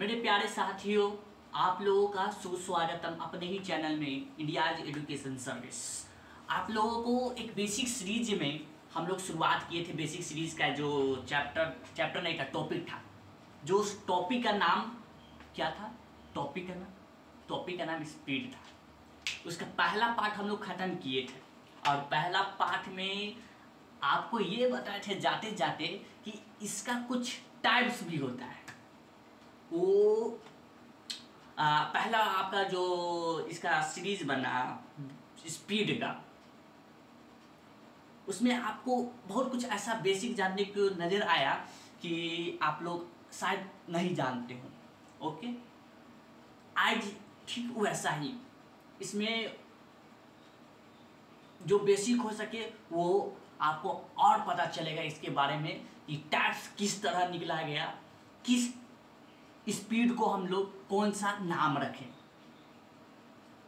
मेरे प्यारे साथियों, आप लोगों का सुस्वागतम अपने ही चैनल में इंडियाज एजुकेशन सर्विस। आप लोगों को एक बेसिक सीरीज में हम लोग शुरुआत किए थे। बेसिक सीरीज का जो चैप्टर नहीं था, टॉपिक था। जो उस टॉपिक का नाम क्या था? टॉपिक का नाम स्पीड था। उसका पहला पार्ट हम लोग ख़त्म किए थे और पहला पार्ट में आपको ये बताए थे जाते जाते कि इसका कुछ टाइप्स भी होता है। वो पहला आपका जो इसका सीरीज बना स्पीड का, उसमें आपको बहुत कुछ ऐसा बेसिक जानने को नज़र आया कि आप लोग शायद नहीं जानते हो। ओके, आज ठीक वैसा ही इसमें जो बेसिक हो सके वो आपको और पता चलेगा इसके बारे में कि टाइप्स किस तरह निकला गया, किस स्पीड को हम लोग कौन सा नाम रखें।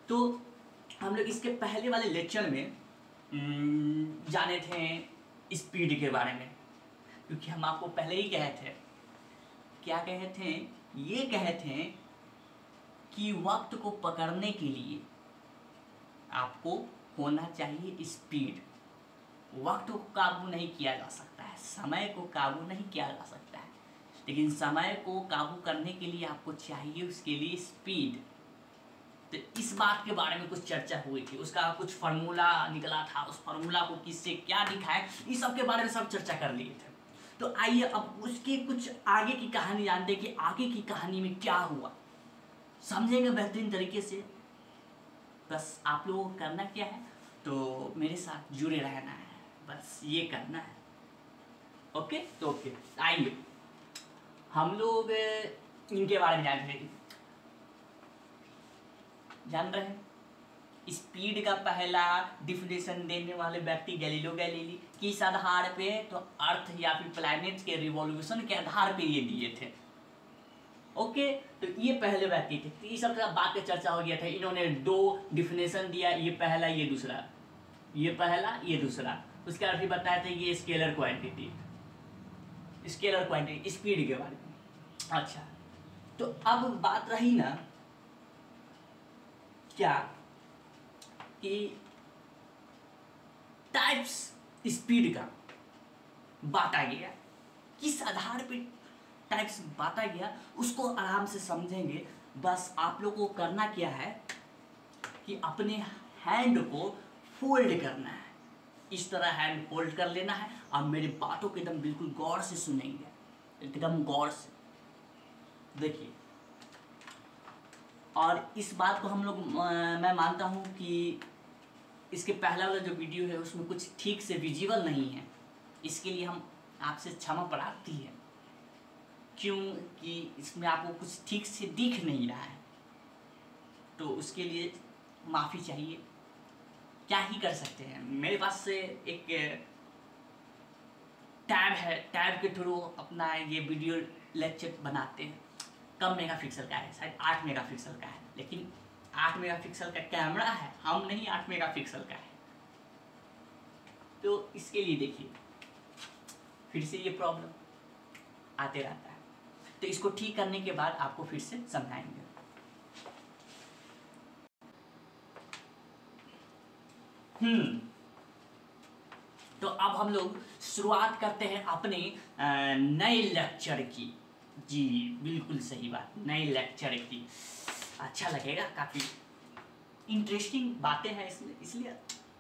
तो हम लोग इसके पहले वाले लेक्चर में जाने थे स्पीड के बारे में, क्योंकि हम आपको पहले ही कहे थे, क्या कहे थे? ये कहे थे कि वक्त को पकड़ने के लिए आपको होना चाहिए स्पीड। वक्त को काबू नहीं किया जा सकता है, समय को काबू नहीं किया जा सकता है, लेकिन समय को काबू करने के लिए आपको चाहिए उसके लिए स्पीड। तो इस बात के बारे में कुछ चर्चा हुई थी, उसका कुछ फार्मूला निकला था, उस फार्मूला को किससे क्या लिखा है, इस सब के बारे में सब चर्चा कर लिए थे। तो आइए अब उसकी कुछ आगे की कहानी जानते हैं कि आगे की कहानी में क्या हुआ, समझेंगे बेहतरीन तरीके से। बस आप लोगों को करना क्या है, तो मेरे साथ जुड़े रहना है, बस ये करना है। ओके, तो ओके, आइए हम लोग इनके बारे में जान रहे हैं। स्पीड का पहला डिफिनेशन देने वाले व्यक्ति गैलीलियो गैलीली। किस आधार पे? तो अर्थ या फिर प्लैनेट के रिवॉल्यूशन के आधार पे ये दिए थे। ओके, तो ये पहले व्यक्ति थे। तो ये सब बात पे चर्चा हो गया था। इन्होंने दो डिफिनेशन दिया, ये पहला ये दूसरा, ये पहला ये दूसरा। उसके अर्थ भी बताया था, ये स्केलर क्वांटिटी स्पीड के बारे में। अच्छा, तो अब बात रही ना क्या कि टाइप्स स्पीड का बांटा गया, किस आधार पे टाइप्स बांटा गया उसको आराम से समझेंगे। बस आप लोगों को करना क्या है कि अपने हैंड को फोल्ड करना है, इस तरह हैंड फोल्ड कर लेना है और मेरी बातों को एकदम बिल्कुल गौर से सुनेंगे, एकदम गौर से देखिए। और इस बात को हम लोग मैं मानता हूँ कि इसके पहला वाला जो वीडियो है उसमें कुछ ठीक से विजिबल नहीं है, इसके लिए हम आपसे क्षमा प्रार्थी है, क्योंकि इसमें आपको कुछ ठीक से दिख नहीं रहा है, तो उसके लिए माफ़ी चाहिए। क्या ही कर सकते हैं, मेरे पास से एक टैब है, टैब के थ्रू अपना ये वीडियो लेक्चर बनाते हैं। कम मेगापिक्सल का है, शायद 8 मेगापिक्सल का है, लेकिन 8 मेगापिक्सल का कैमरा है, हम नहीं 8 मेगापिक्सल का है। तो इसके लिए देखिए फिर से ये प्रॉब्लम आते रहता है, तो इसको ठीक करने के बाद आपको फिर से समझाएंगे। तो अब हम लोग शुरुआत करते हैं अपने नए लेक्चर की। जी बिल्कुल सही बात, नए लेक्चर की। अच्छा लगेगा, काफ़ी इंटरेस्टिंग बातें हैं इसमें, इसलिए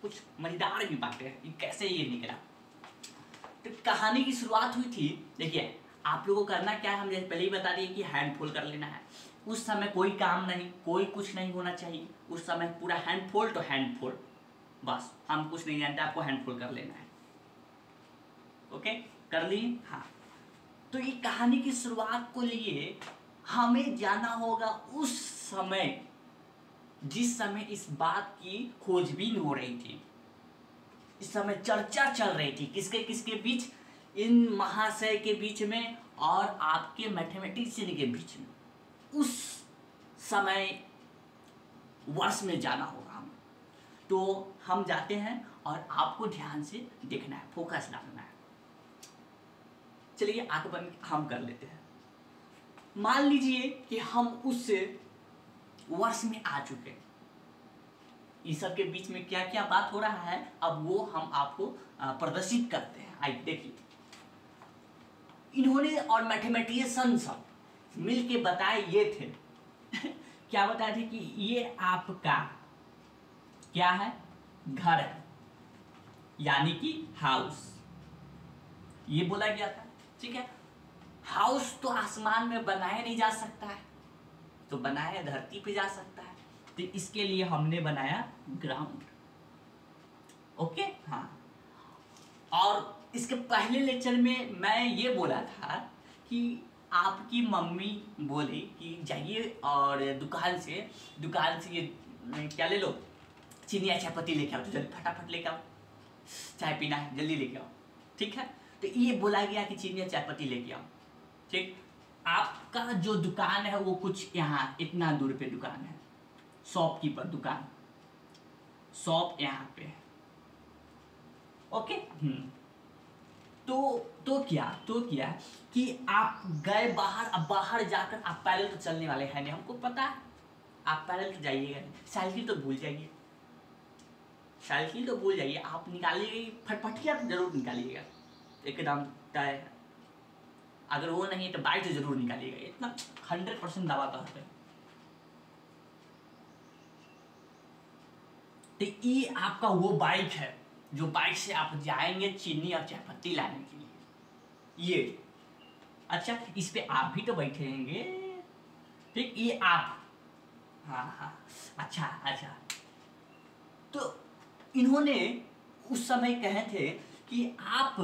कुछ मज़ेदार भी बातें हैं कि कैसे ये निकला। तो कहानी की शुरुआत हुई थी। देखिए आप लोगों को करना क्या है, हम जैसे पहले ही बता दिए कि हैंड फोल्ड कर लेना है। उस समय कोई काम नहीं, कोई कुछ नहीं होना चाहिए उस समय, पूरा हैंड फोल्ड तो हैंड फोल्ड, बस हम कुछ नहीं जानते, आपको हैंड फोल्ड कर लेना है। ओके, कर लिए? हाँ। तो ये कहानी की शुरुआत को लिए हमें जाना होगा उस समय जिस समय इस बात की खोजबीन हो रही थी, इस समय चर्चा चल रही थी किसके किसके बीच, इन महाशय के बीच में और आपके मैथमेटिशियन के बीच में। उस समय वर्ष में जाना होगा हमें, तो हम जाते हैं और आपको ध्यान से देखना है, फोकस डालना है। चलिए आंख बंद हम कर लेते हैं। मान लीजिए कि हम उस वर्ष में आ चुके हैं, इस सब के बीच में क्या क्या बात हो रहा है अब वो हम आपको प्रदर्शित करते हैं। आइए देखिए, इन्होंने और मैथमेटिशियन सब मिल के बताए ये थे क्या बताए थे कि ये आपका क्या है, घर है, यानी कि हाउस, ये बोला गया था। ठीक है, हाउस तो आसमान में बनाया नहीं जा सकता है, तो बनाया धरती पे जा सकता है, तो इसके लिए हमने बनाया ग्राउंड। ओके, हाँ। और इसके पहले लेक्चर में मैं ये बोला था कि आपकी मम्मी बोली कि जाइए और दुकान से ये क्या ले लो, चीनी या चाय पत्ती लेके आओ, तो जल्दी फटाफट लेके आओ, चाय पीना है जल्दी लेके आओ। ठीक है, तो ये बोला गया कि चीनी या चाय पत्ती लेके आओ। ठीक, आपका जो दुकान है वो कुछ यहाँ इतना दूर पे दुकान है, शॉपकीपर दुकान, शॉप यहाँ पे है। ओके, तो क्या कि आप गए बाहर, अब बाहर जाकर आप पैदल तो चलने वाले हैं नहीं, हमको पता है आप पैदल तो जाइएगा नहीं, साइकिल तो भूल जाइए, आप निकालिएगा, फटफटिया तो जरूर निकालिएगा एकदम तय है, अगर वो नहीं तो बाइक तो जरूर निकालिएगा, इतना 100% दावा तो है। तो ये आपका वो बाइक है जो बाइक से आप जाएंगे चीनी और चाय पत्ती लाने के लिए, ये अच्छा, इस पे आप भी तो बैठेंगे। ठीक, ये आप, हाँ, अच्छा, तो इन्होंने उस समय कहे थे कि आप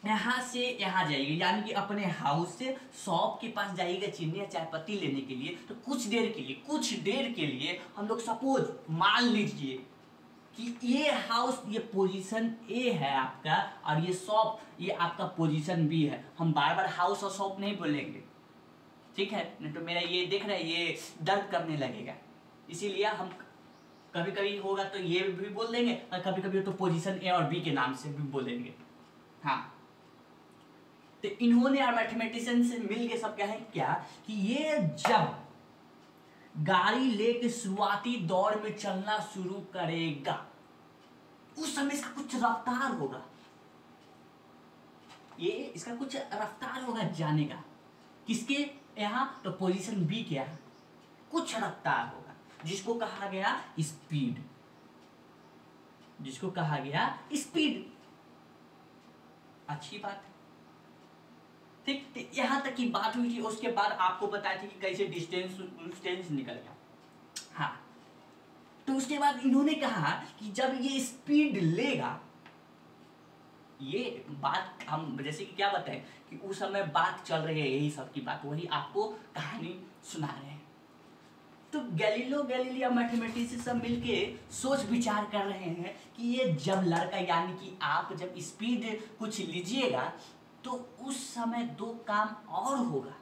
यहाँ से यहाँ जाइए, यानी कि अपने हाउस से शॉप के पास जाइएगा चीनी या चाय पत्ती लेने के लिए, तो कुछ देर के लिए हम लोग सपोज मान लीजिए कि ये हाउस, ये पोजीशन ए है आपका, और ये शॉप ये आपका पोजीशन बी है। हम बार बार हाउस और शॉप नहीं बोलेंगे, ठीक है, नहीं तो मेरा ये देख रहे हैं ये दर्द करने लगेगा, इसीलिए हम कभी कभी होगा तो ये भी बोल देंगे, और कभी कभी तो पोजीशन ए और बी के नाम से भी बोलेंगे। हाँ, तो इन्होंने और मैथमेटिशियन से मिल के सब कहे क्या कि ये जब गाड़ी लेके शुरुआती दौर में चलना शुरू करेगा उस समय इसका कुछ रफ्तार होगा, इसका कुछ रफ्तार होगा जाने का, किसके यहाँ, तो पोजीशन बी के यहाँ कुछ रफ्तार होगा, जिसको कहा गया स्पीड, अच्छी बात है। ठीक, यहाँ तक की बात हुई थी, उसके बाद आपको बताया था कि कैसे डिस्टेंस निकल गया। हाँ, तो उसके बाद इन्होंने कहा कि जब ये स्पीड लेगा, ये बात हम जैसे कि क्या बताएं कि उस समय बात चल रही है, यही सब की बात, वही आपको कहानी सुना रहे हैं। तो गैलीलियो और मैथमेटिशियन सब मिलके सोच विचार कर रहे हैं कि ये जब लड़का, यानी कि आप जब स्पीड कुछ लीजिएगा तो उस समय दो काम और होगा।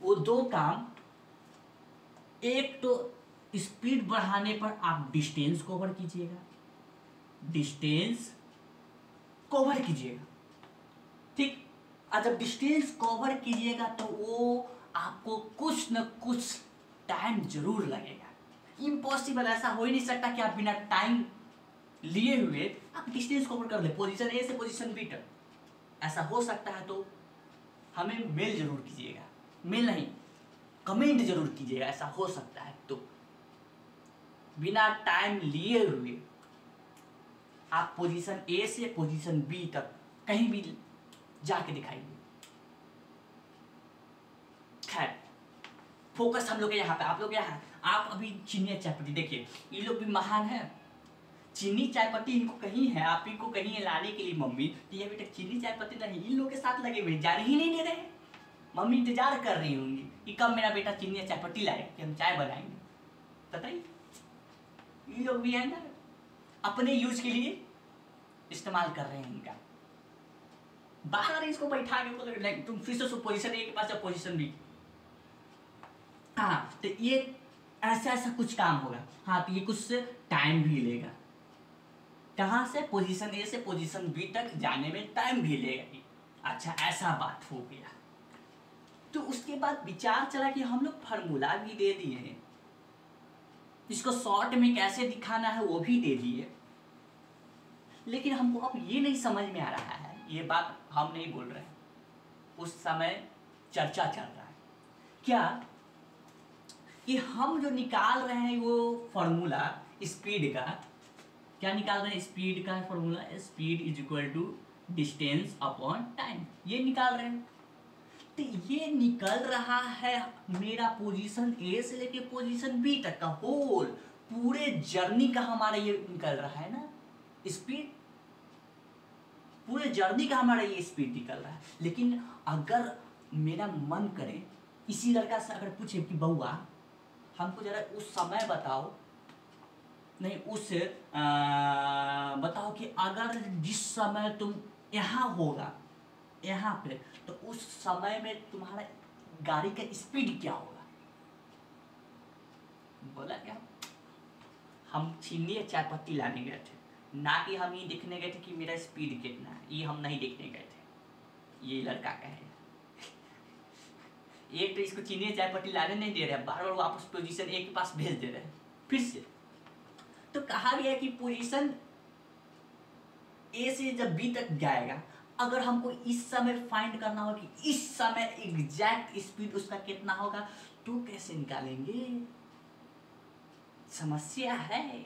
वो दो काम, एक तो स्पीड बढ़ाने पर आप डिस्टेंस कवर कीजिएगा, ठीक, और जब डिस्टेंस कवर कीजिएगा तो वो आपको कुछ न कुछ टाइम जरूर लगेगा। इम्पॉसिबल, ऐसा हो ही नहीं सकता कि आप बिना टाइम लिए हुए आप डिस्टेंस कवर कर ले, पोजीशन ए से पोजीशन बी तक। ऐसा हो सकता है तो हमें मेल जरूर कीजिएगा, मेल नहीं कमेंट जरूर कीजिएगा, ऐसा हो सकता है तो बिना टाइम लिए हुए आप पोजीशन ए से पोजीशन बी तक कहीं भी जाके दिखाइए। खैर, फोकस हम लोग के यहाँ पे, आप लोग यहाँ, आप अभी चीनी चाय पत्ती देखिए, ये लोग भी महान है, चीनी चाय पत्ती इनको कहीं है, आप इनको कहीं है लाने के लिए मम्मी, ये अभी तक चीनी चाय पत्ती नहीं, इन लोगों के साथ लगे हुए, जाने ही नहीं दे रहे। मम्मी इंतजार कर रही होंगी कि कब मेरा बेटा चीनी चाय पत्ती लाए कि हम चाय बनाएंगे। बताइए, ये लोग भी है ना, अपने यूज के लिए इस्तेमाल कर रहे हैं इनका। बाहर इसको बैठा के बोल रहे तुम फिर से पोजीशन ए के पास पोजीशन बी। हाँ, तो ये ऐसा कुछ काम होगा। हाँ, तो ये कुछ टाइम भी लेगा, कहाँ से, पोजीशन ए से पोजीशन बी तक जाने में टाइम भी लेगा। अच्छा, ऐसा बात हो गया। तो उसके बाद विचार चला कि हम लोग फार्मूला भी दे दिए, इसको शॉर्ट में कैसे दिखाना है वो भी दे दिए, लेकिन हमको अब ये नहीं समझ में आ रहा है, ये बात हम नहीं बोल रहे हैं, उस समय चर्चा चल रहा है क्या कि हम जो निकाल रहे हैं वो फॉर्मूला स्पीड का, क्या निकाल रहे हैं, स्पीड का formula, speed is equal to distance upon time, ये निकाल रहे हैं। तो ये निकल रहा है मेरा पोजीशन ए से लेके पोजीशन बी तक का होल पूरे जर्नी का हमारा ये निकल रहा है ना स्पीड, पूरे जर्नी का हमारा ये स्पीड निकल रहा है। लेकिन अगर मेरा मन करे इसी लड़का से अगर पूछे कि बउआ हमको जरा उस समय बताओ, नहीं उस बताओ कि अगर जिस समय तुम यहाँ होगा यहाँ पे, तो उस समय में तुम्हारा गाड़ी का स्पीड क्या होगा, बोला क्या हम चीनी या चाय पत्ती लाने गए थे, ना कि हम ये देखने गए थे कि मेरा स्पीड कितना है, ये हम नहीं देखने गए थे, ये लड़का का है। एक तो इसको चीनी चाय पत्ती लाने नहीं दे रहे, बार बार वापस पोजीशन ए के पास भेज दे रहे हैं फिर से। तो कहा गया कि पोजीशन ए से जब बी तक जाएगा, अगर हमको इस समय फाइंड करना हो कि इस समय एग्जैक्ट स्पीड उसका कितना होगा, तो कैसे निकालेंगे, समस्या है,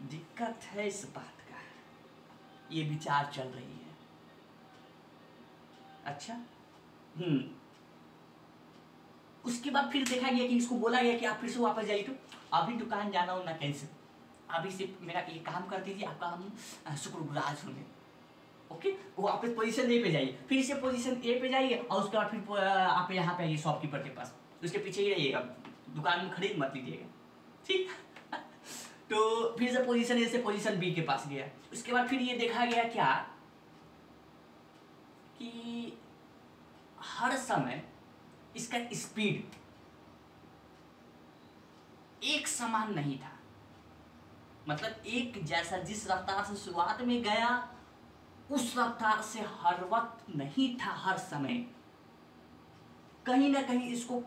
दिक्कत है इस बात का, ये विचार चल रही है। अच्छा उसके बाद फिर देखा गया कि इसको बोला गया कि आप फिर से वापस जाइए, तो अभी दुकान जाना हो ना कैंसिल, अभी से मेरा ये काम कर दीजिए, आपका हम शुक्रगुजार होंगे। ओके, वो वापस पोजीशन ए पे जाइए, फिर से पोजीशन ए पे जाइए और उसके बाद फिर आप यहाँ पे आइए शॉपकीपर के पास, उसके पीछे ही रहिएगा, दुकान में खरीद मत लीजिएगा, ठीक। तो फिर से पोजीशन ए से पोजीशन बी के पास गया। उसके बाद फिर ये देखा गया क्या कि हर समय इसका स्पीड एक समान नहीं था, मतलब एक जैसा जिस रफ्तार से शुरुआत में गया उस रफ्तार से हर वक्त नहीं था, हर समय कहीं ना कहीं इसको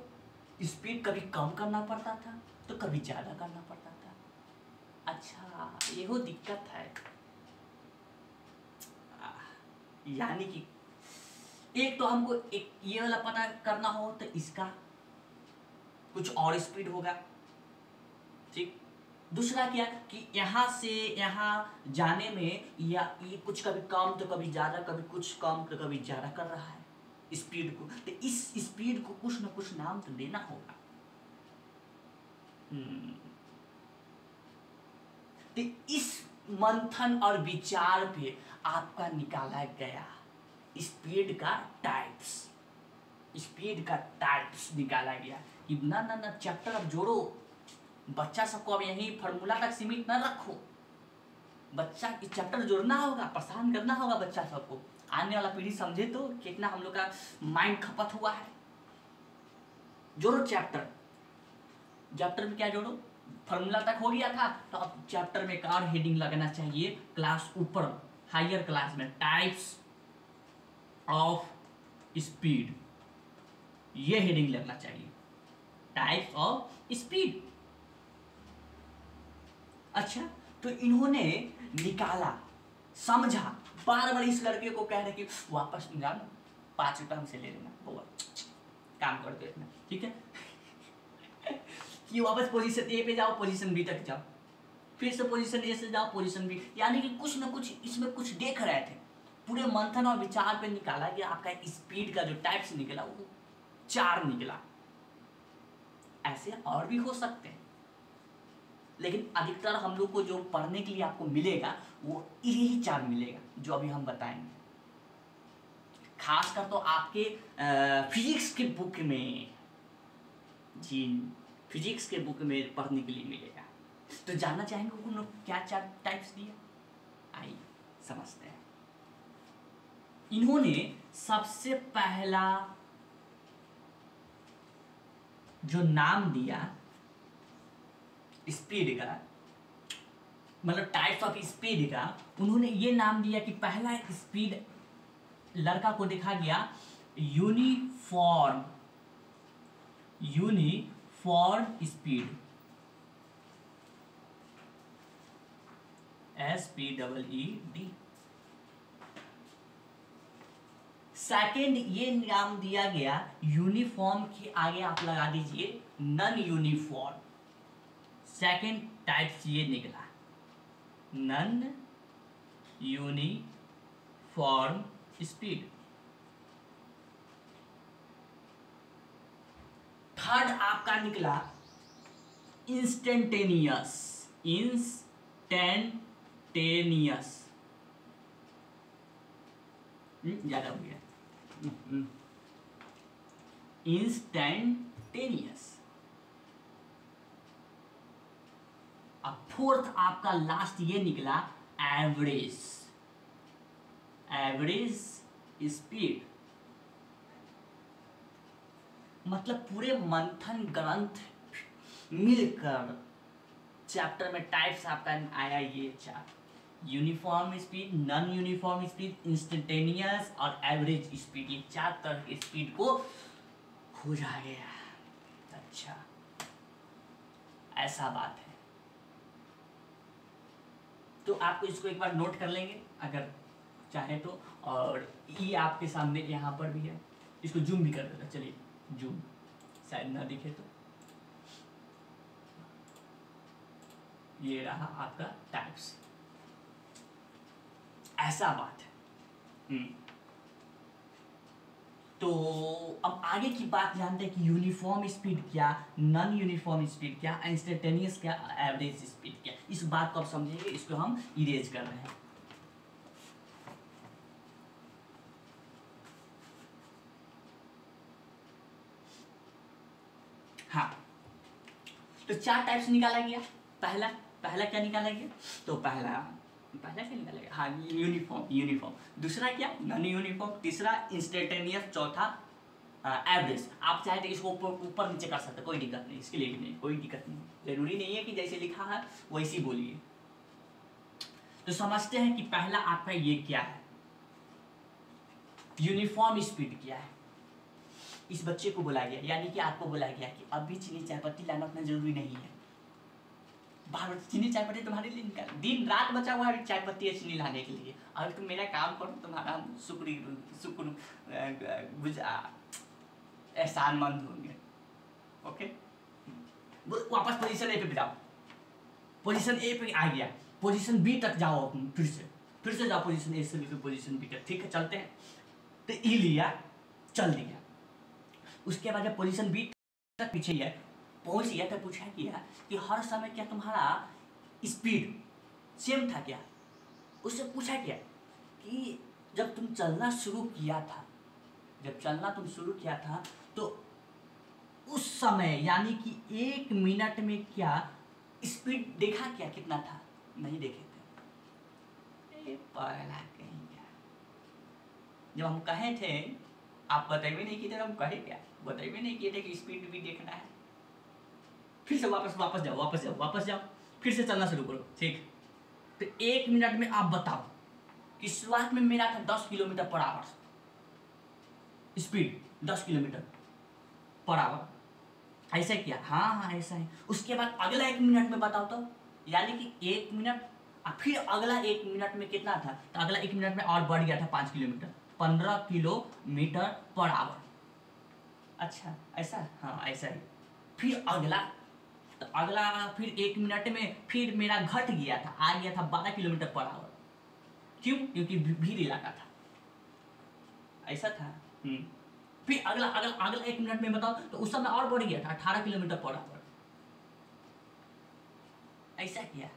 स्पीड कभी कम करना पड़ता था तो कभी ज़्यादा करना पड़ता था। अच्छा यही दिक्कत है, यानी कि एक तो हमको एक ये वाला पता करना हो तो इसका कुछ और स्पीड होगा, ठीक। दूसरा क्या कि यहाँ से यहाँ जाने में या ये कुछ कभी कम तो कभी ज़्यादा, कभी कुछ कम तो कभी ज़्यादा कर रहा है स्पीड को, तो इस स्पीड को कुछ ना कुछ नाम तो देना होगा। तो इस मंथन और विचार पे आपका निकाला गया स्पीड का टाइप्स, स्पीड का टाइप्स निकाला गया कि ना चैप्टर अब जोड़ो, बच्चा सबको अब यही फार्मूला तक सीमित न रखो, बच्चा इस चैप्टर जोड़ना होगा, परेशान करना होगा बच्चा सबको, आने वाला पीढ़ी समझे तो कितना हम लोग का माइंड खपत हुआ है। जोड़ो चैप्टर, चैप्टर में क्या जोड़ो, फार्मूला तक हो गया था तो अब चैप्टर में एक और हेडिंग लगना चाहिए क्लास ऊपर हायर क्लास में, टाइप्स ऑफ स्पीड, ये हेडिंग लगना चाहिए, टाइप्स ऑफ स्पीड। अच्छा तो इन्होंने निकाला, समझा, बार बार इस लड़के को कह रहे कि वापस जाओ ना, 5 रुपये हमसे ले लेना, बहुत काम कर दो इतना, ठीक है। कि वापस पोजीशन ए पे जाओ, पोजीशन बी तक जाओ, फिर से पोजीशन ए से जाओ पोजीशन बी, यानी कि कुछ ना कुछ इसमें कुछ देख रहे थे। पूरे मंथन और विचार पे निकाला कि आपका स्पीड का जो टाइप्स निकला वो 4 निकला, ऐसे और भी हो सकते हैं, लेकिन अधिकतर हम लोग को जो पढ़ने के लिए आपको मिलेगा वो यही 4 मिलेगा जो अभी हम बताएंगे। खासकर तो आपके फिजिक्स के बुक में, जी फिजिक्स के बुक में पढ़ने के लिए मिलेगा। तो जानना चाहेंगे उन्होंने क्या 4 टाइप्स दिए, आइए समझते हैं। इन्होंने सबसे पहला जो नाम दिया स्पीड का, मतलब टाइप्स ऑफ स्पीड का, उन्होंने ये नाम दिया कि पहला स्पीड लड़का को देखा गया यूनिफॉर्म स्पीड, SPEED। सेकेंड ये नाम दिया गया यूनिफॉर्म के आगे आप लगा दीजिए नॉन यूनिफॉर्म। सेकेंड टाइप्स ये निकला नॉन यूनिफॉर्म स्पीड। थर्ड आपका निकला इंस्टेंटेनियस, ज्यादा हो गया, इंस्टेंटेनियस। अब फोर्थ आपका लास्ट ये निकला एवरेज स्पीड। मतलब पूरे मंथन ग्रंथ मिलकर चैप्टर में टाइप्स आपका आया ये चार, uniform speed, non uniform speed, instantaneous और एवरेज स्पीड। ये चार तरह की स्पीड को खोजा गया। अच्छा, ऐसा बात है। तो आपको इसको एक बार नोट कर लेंगे अगर चाहे तो, और ये आपके सामने यहाँ पर भी है, इसको जूम भी कर देता। चलिए जूम, शायद ना दिखे तो। ये रहा आपका टाइप्स, ऐसा बात है। तो अब आगे की बात जानते हैं कि यूनिफॉर्म स्पीड क्या, नॉन यूनिफॉर्म स्पीड क्या, इंस्टेंटेनियस क्या, एवरेज स्पीड क्या। इस बात को आप समझेंगे, इसको हम इरेज कर रहे हैं। हाँ, तो चार टाइप्स निकाला गया। पहला क्या निकाला गया? तो पहला क्या निकाला गया? हाँ, यूनिफॉर्म। दूसरा क्या? Non uniform. तीसरा इंस्टेंटेनियस। चौथा एवरेज। आप चाहे तो इसको ऊपर नीचे कर सकते, कोई दिक्कत नहीं, इसके लिए भी नहीं, कोई दिक्कत नहीं। जरूरी नहीं है कि जैसे लिखा है वैसे बोलिए। तो समझते हैं कि पहला आपका ये क्या है, यूनिफॉर्म स्पीड क्या है। इस बच्चे को बोला गया, यानी कि आपको बोला गया कि अभी चीनी चाय पत्ती लाना उतना जरूरी नहीं है। बाहर चीनी चाय पत्ती तुम्हारे लिए निकाल, दिन रात बचा हुआ है चाय पत्ती या चीनी लाने के लिए। अगर तुम मेरा काम करो, तुम्हारा शुक्र एहसानमंद होंगे। ओके, वापस पोजीशन ए पे जाओ। पोजीशन ए पे आ गया, पोजीशन बी तक जाओ, फिर से जाओ पोजीशन ए से लेकर पोजीशन बी तक। ठीक है, चलते हैं। तो ई लिया, चल दिया। उसके बाद जब पोजीशन बी तक पीछे है पहुंच गया, तो पूछा किया कि हर समय क्या तुम्हारा स्पीड सेम था क्या? उससे पूछा क्या कि जब तुम चलना शुरू किया था, तो उस समय यानी कि 1 मिनट में क्या स्पीड देखा क्या, कितना था? नहीं देखे थे। पहला कहीं क्या, जब हम कहे थे आप बताइए नहीं किए थे, हम कहे क्या बताइए नहीं किए थे कि स्पीड भी देखना है। फिर से वापस जाओ, फिर से चलना शुरू करो। ठीक, तो 1 मिनट में आप बताओ कि शुरुआत में मेरा था 10 kilometre per hour speed, 10 kilometre per hour. ऐसा किया? हाँ ऐसा है। उसके बाद अगला 1 मिनट में बताओ तो, यानी कि 1 मिनट फिर अगला 1 मिनट में कितना था? तो अगला 1 मिनट में और बढ़ गया था 5 किलोमीटर, 15 किलोमीटर पर आवर। अच्छा, ऐसा? हाँ ऐसा ही। फिर फिर 1 मिनट में फिर मेरा घट गया था, आ गया था 12 किलोमीटर पर आवर। क्यों? क्योंकि भीड़ इलाका था। ऐसा था। फिर अगला 1 मिनट में बताओ तो उस समय और बढ़ गया था 18 किलोमीटर पर आवर। ऐसा किया?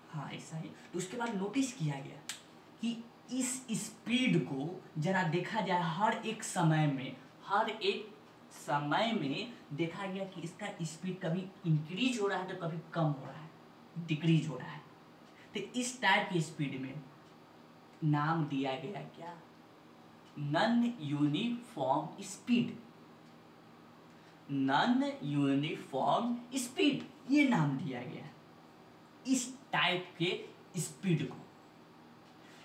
हाँ ऐसा ही। तो उसके बाद नोटिस किया गया कि इस स्पीड को जरा देखा जाए, हर एक समय में देखा गया कि इसका स्पीड कभी इंक्रीज हो रहा है तो कभी कम हो रहा है, डिक्रीज हो रहा है। तो इस टाइप की स्पीड में नाम दिया गया क्या? Non uniform speed. Non uniform speed, ये नाम दिया गया इस टाइप के स्पीड को।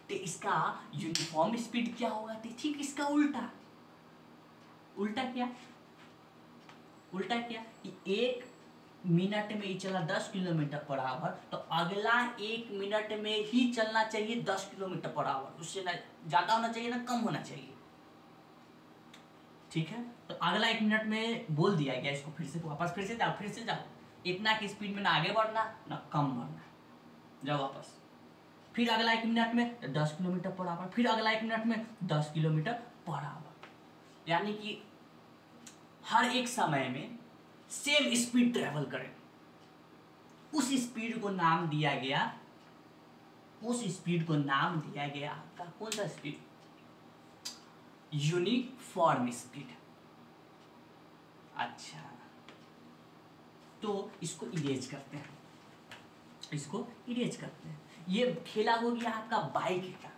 तो इसका यूनिफॉर्म स्पीड क्या होगा? तो ठीक इसका उल्टा, उल्टा क्या, उल्टा क्या कि 1 मिनट में ही चला 10 किलोमीटर पर आवर, तो अगला 1 मिनट में ही चलना चाहिए 10 किलोमीटर पर आवर, उससे ना ज़्यादा होना चाहिए ना कम होना चाहिए। ठीक है, तो अगला 1 मिनट में बोल दिया गया इसको, फिर से वापस फिर से जाओ, इतना की स्पीड में ना आगे बढ़ना ना कम बढ़ना, जाओ वापस। फिर अगला 1 मिनट में 10 किलोमीटर पर आवर, फिर अगला 1 मिनट में 10 किलोमीटर पर आवर, यानी कि हर एक समय में सेम स्पीड ट्रेवल करें। उस स्पीड को नाम दिया गया, उस स्पीड को नाम दिया गया आपका कौन सा स्पीड, यूनिफॉर्म स्पीड। अच्छा, तो इसको इरेज करते हैं, इसको इरेज करते हैं। ये खेला हो गया आपका बाइक का,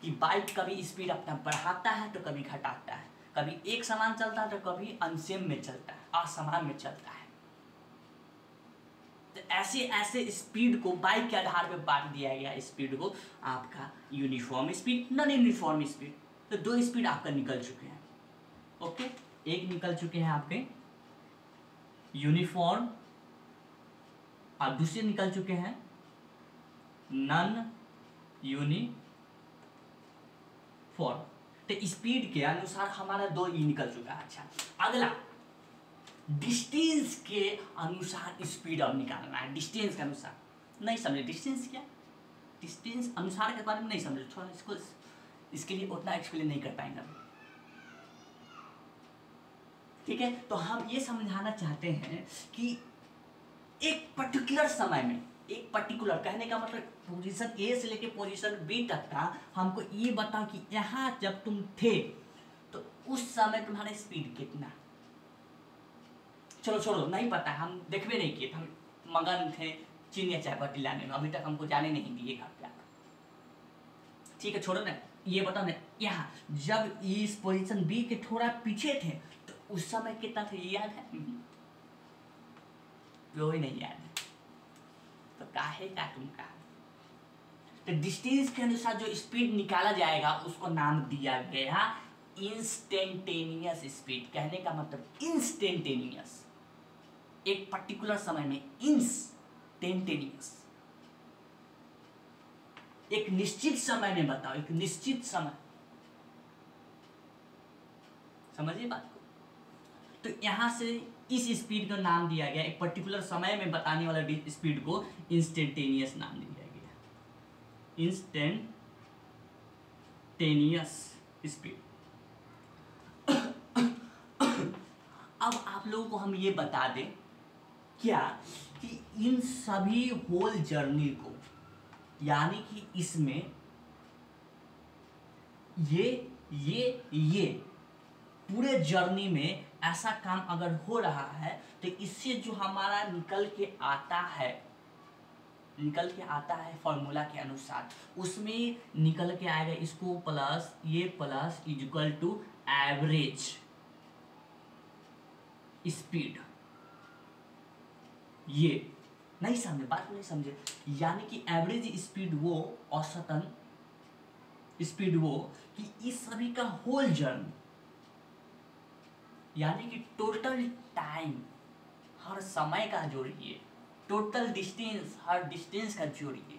कि बाइक कभी स्पीड अपना बढ़ाता है तो कभी घटाता है, कभी एक समान चलता है तो कभी अनसेम में चलता है, असमान में चलता है। तो ऐसे ऐसे स्पीड को बाइक के आधार पे बांट दिया गया, स्पीड को आपका uniform speed, non uniform speed. तो 2 स्पीड आपका निकल चुके हैं। ओके, एक निकल चुके हैं आपके यूनिफॉर्म और दूसरे निकल चुके हैं नॉन यूनिफॉर्म। तो स्पीड के अनुसार हमारा 2 ही निकल चुका है। अच्छा, अगला डिस्टेंस के अनुसार स्पीड अब निकालना है। डिस्टेंस के अनुसार नहीं समझे, डिस्टेंस क्या, डिस्टेंस अनुसार के बारे में नहीं समझे, थोड़ा इसको इसके लिए उतना एक्सप्लेन नहीं कर पाएंगे अभी। ठीक है, तो हम ये समझाना चाहते हैं कि एक पर्टिकुलर समय में, एक पर्टिकुलर कहने का मतलब पोजीशन ए से लेके पोजीशन बी तक का हमको ये बताओ कि यहाँ जब तुम थे तो उस समय तुम्हारा स्पीड कितना। चलो छोड़ो, नहीं पता, हम देखबे नहीं किए, हम मगन थे चीनी या चाय पत्ती लाने में, अभी तक हमको जाने नहीं दिए घर पे। ठीक है, छोड़ो ना, ये बताओ ना, यहाँ जब इस पोजीशन बी के थोड़ा पीछे थे तो उस समय कितना थे, याद है? वो ही नहीं याद है, तो काहे का तुम कहा। तो डिस्टेंस के अनुसार जो स्पीड निकाला जाएगा उसको नाम दिया गया इंस्टेंटेनियस स्पीड। कहने का मतलब इंस्टेंटेनियस, एक पर्टिकुलर समय में इंस्टेंटेनियस, एक निश्चित समय में बताओ, एक निश्चित समय, समझिए बात को। तो यहां से इस स्पीड का नाम दिया गया, एक पर्टिकुलर समय में बताने वाला स्पीड को इंस्टेंटेनियस नाम दिया गया, इंस्टेंटेनियस स्पीड। अब आप लोगों को हम ये बता दें क्या कि इन सभी होल जर्नी को, यानी कि इसमें ये पूरे जर्नी में ऐसा काम अगर हो रहा है तो इससे जो हमारा निकल के आता है फॉर्मूला के अनुसार, उसमें निकल के आएगा इसको प्लस ये plus equal to average speed. ये नहीं समझे, बात नहीं समझे, यानी कि एवरेज स्पीड वो, औसतन स्पीड वो कि इस सभी का होल जर्नी, यानी कि टोटल टाइम, हर समय का जोड़िए, टोटल डिस्टेंस, हर डिस्टेंस का जोड़िए,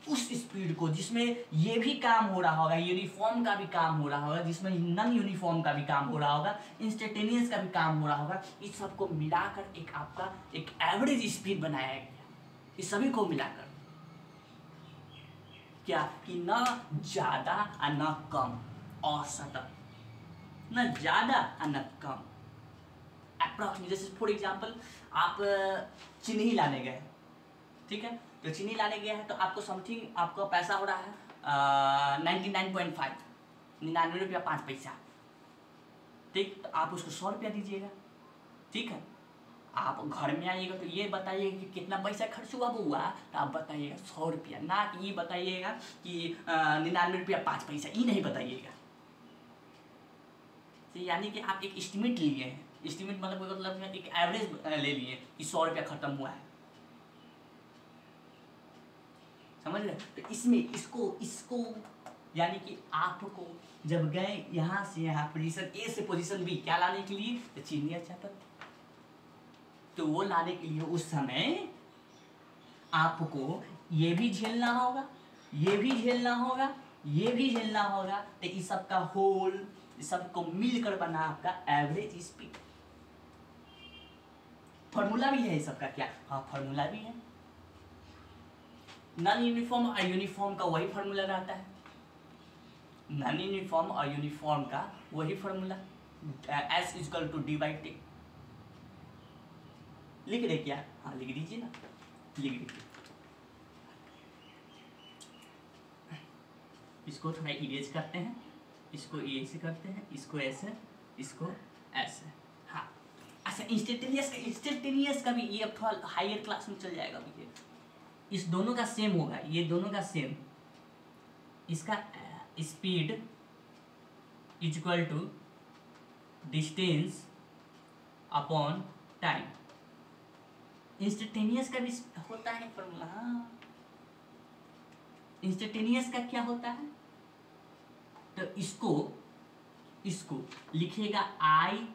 उस स्पीड को जिसमें ये भी काम हो रहा होगा, यूनिफॉर्म का भी काम हो रहा होगा, जिसमें नॉन यूनिफॉर्म का भी काम हो रहा होगा, इंस्टेंटेनियस का भी काम हो रहा होगा, इस सबको मिलाकर एक आपका एक एवरेज स्पीड बनाया गया। इस सभी को मिलाकर क्या कि ना ज्यादा और ना कम, औसतन, न ज्यादा और न कम, अप्रॉक्सीमेट। जैसे फॉर एग्जांपल आप चीनी लाने गए, ठीक है, तो चीनी लाने गए हैं तो आपको समथिंग आपका पैसा हो रहा है 99.5, 99 रुपया 5 पैसा, ठीक, तो आप उसको 100 रुपया दीजिएगा। ठीक है, आप घर में आइएगा तो ये बताइएगा कि कितना पैसा खर्च हुआ बुआ, तो आप बताइएगा 100 रुपया, ना कि ये बताइएगा कि 99 रुपया 5 पैसा, ये नहीं बताइएगा। यानी कि आप एक एस्टिमेट लिए हैं, एस्टिमेट मतलब एक एवरेज ले लिए कि 100 रुपया खत्म हुआ है, समझ रहे। तो इसमें इसको यानी कि आपको जब गए यहाँ से यहाँ पोजीशन ए से पोजीशन बी क्या लाने के लिए, तो चीनी अच्छा था, तो वो लाने के लिए उस समय आपको ये भी झेलना होगा, ये भी झेलना होगा, ये भी झेलना होगा, तो इस सब का होल, इस सब को मिलकर बना आपका एवरेज स्पीड। फॉर्मूला भी है इस सब का क्या, हाँ फॉर्मूला भी है। नॉन यूनिफॉर्म और यूनिफॉर्म का वही फॉर्मूला रहता है, नॉन यूनिफॉर्म और यूनिफॉर्म का वही formula, S equal to D/T। लिख दे क्या, हाँ लिख दीजिए ना, लिख दीजिए। इसको थोड़ा इरेज करते हैं, इसको ऐसे करते हैं, इसको ऐसे, इसको ऐसे, हाँ। अच्छा इंस्टेंटेनियस का भी ये अब थोड़ा हायर क्लास में चल जाएगा अभी, ये इस दोनों का सेम होगा, ये दोनों का सेम, इसका speed is equal to distance upon time. Instantaneous का भी होता है फॉर्मूला, हाँ। इंस्टेंटेनियस का क्या होता है, तो इसको लिखेगा आई,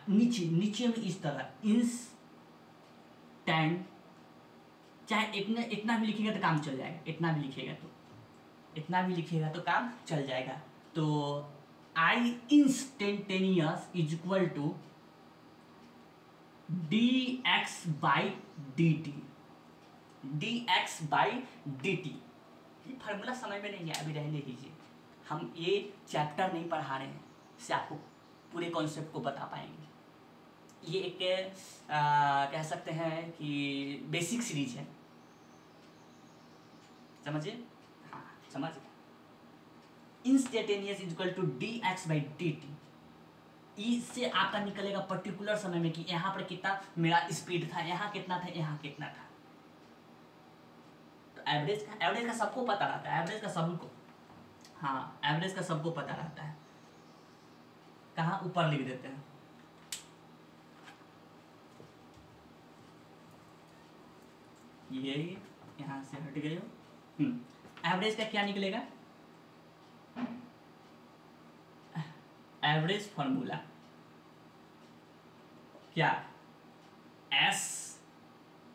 नीचे में इस तरह इंस्टेंट, चाहे इतना भी लिखेगा तो काम चल जाएगा, इतना भी लिखेगा तो काम चल जाएगा। तो I instantaneous is equal to dx/dt, dx/dt। ये फार्मूला समझ में नहीं है, अभी रहने दीजिए, हम ये चैप्टर नहीं पढ़ा रहे हैं, इससे आपको पूरे कॉन्सेप्ट को बता पाएंगे। ये एक कह सकते हैं कि बेसिक सीरीज है, समझिए, हाँ समझ। Instantaneous is equal to dx/dt, इससे आपका निकलेगा पर्टिकुलर समय में कि यहाँ पर कितना मेरा स्पीड था, यहाँ कितना था, यहाँ कितना था। तो एवरेज का सबको पता रहता है, एवरेज का सबको, हाँ एवरेज का सबको पता रहता है। कहाँ, ऊपर लिख देते हैं, ये यहाँ से हट गए हो। एवरेज का क्या निकलेगा, एवरेज फॉर्मूला क्या,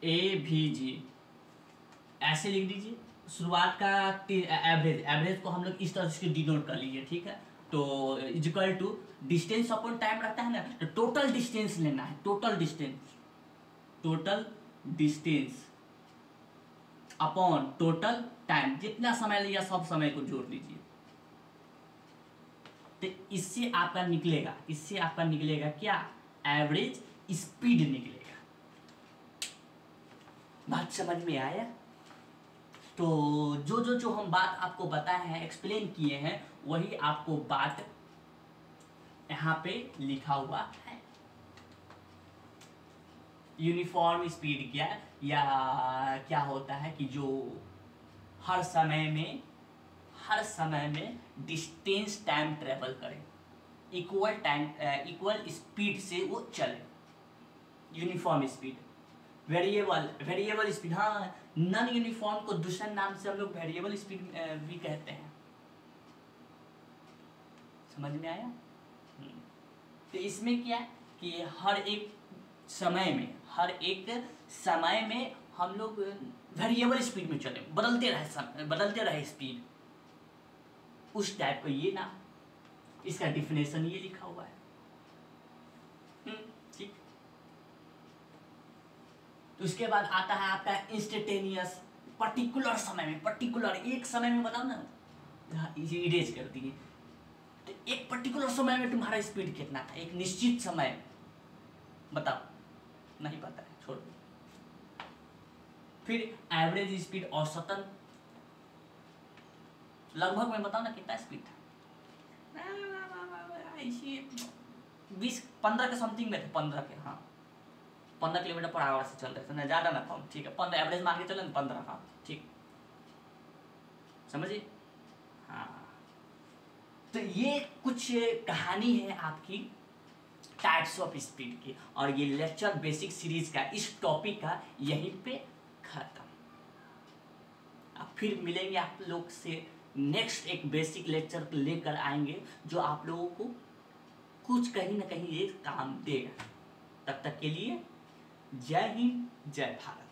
SAVG, ऐसे लिख दीजिए। शुरुआत का एवरेज को हम लोग इस तरह से डिनोट कर लीजिए, ठीक है। तो equal to distance upon time रहता है ना, तो टोटल डिस्टेंस लेना है, total distance upon total time, जितना समय लिया सब समय को जोड़ लीजिए। तो इससे आपका निकलेगा क्या, एवरेज स्पीड निकलेगा। बात समझ में आया। तो जो हम बात आपको बताए हैं, एक्सप्लेन किए हैं, वही आपको बात यहाँ पे लिखा हुआ है। यूनिफॉर्म स्पीड क्या होता है कि जो हर समय में डिस्टेंस टाइम ट्रेवल करे, इक्वल स्पीड से वो चले, यूनिफॉर्म स्पीड। वेरिएबल स्पीड, हाँ नॉन यूनिफॉर्म को दूसरे नाम से हम लोग वेरिएबल स्पीड भी कहते हैं, समझ में आया। तो इसमें क्या है कि हर एक समय में हम लोग वेरिएबल स्पीड में चले, बदलते रहे स्पीड, उस टाइप को ये ना, इसका डिफिनेशन ये लिखा हुआ है, ठीक। तो उसके बाद आता है आपका इंस्टेंटेनियस, पर्टिकुलर एक समय में बताओ ना, इरेज कर दिए। तो एक पर्टिकुलर समय में तुम्हारा स्पीड कितना था, एक निश्चित समय बताओ, नहीं पता है, छोड़ दो। फिर एवरेज स्पीड, औसतन लगभग में बताओ ना कितना स्पीड था, 20-15 के समथिंग में थे, 15 के, हाँ 15 किलोमीटर पर आवर से चल रहे थे ना, ज़्यादा ना कम, ठीक है 15 एवरेज मान के चले ना, 15, हाँ ठीक, समझिए। हाँ तो ये कुछ कहानी है आपकी टाइप्स ऑफ स्पीड की, और ये लेक्चर बेसिक सीरीज का इस टॉपिक का यहीं पे खत्म। अब फिर मिलेंगे आप लोग से नेक्स्ट एक बेसिक लेक्चर लेकर आएंगे जो आप लोगों को कुछ कहीं ना कहीं ये काम देगा। तब तक के लिए जय हिंद, जय भारत।